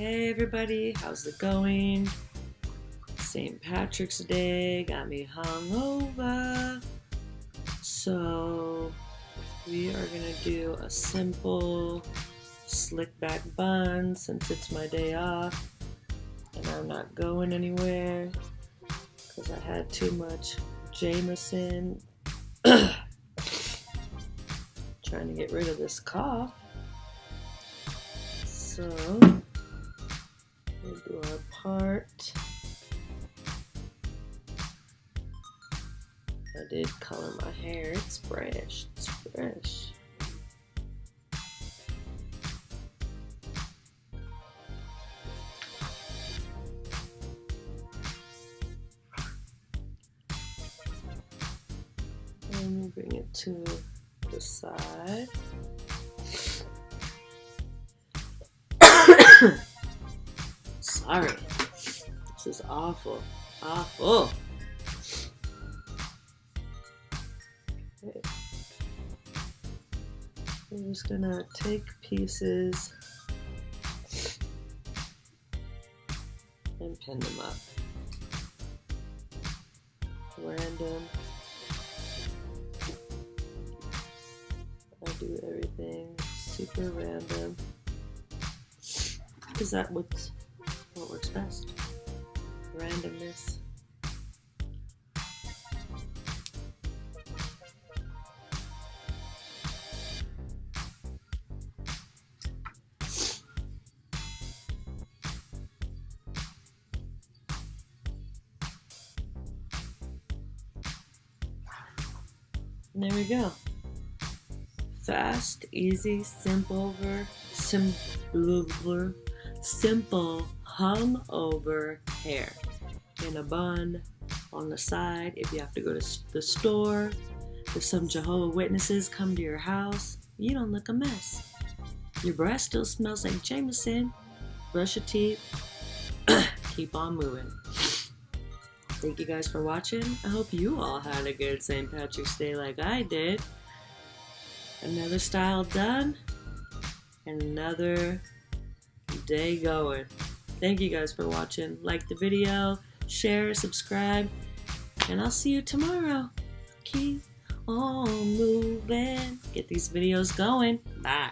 Hey everybody, how's it going? St. Patrick's Day got me hungover. So we are gonna do a simple slick back bun since it's my day off and I'm not going anywhere because I had too much Jameson. Trying to get rid of this cough. So we'll do our part. I did color my hair. It's fresh. It's fresh. And bring it to the side. Sorry, this is awful. Okay. I'm just gonna take pieces and pin them up. Random. I do everything super random because that's what works best. Randomness. And there we go. Fast, easy, simple hung-over hair in a bun on the side. If you have to go to the store, if some Jehovah's Witnesses come to your house, you don't look a mess. Your breath still smells like Jameson. Brush your teeth. Keep on moving. Thank you guys for watching. I hope you all had a good St. Patrick's Day like I did. Another style done. And another day going. Thank you guys for watching. Like the video, share, subscribe, and I'll see you tomorrow. Keep on moving. Get these videos going. Bye.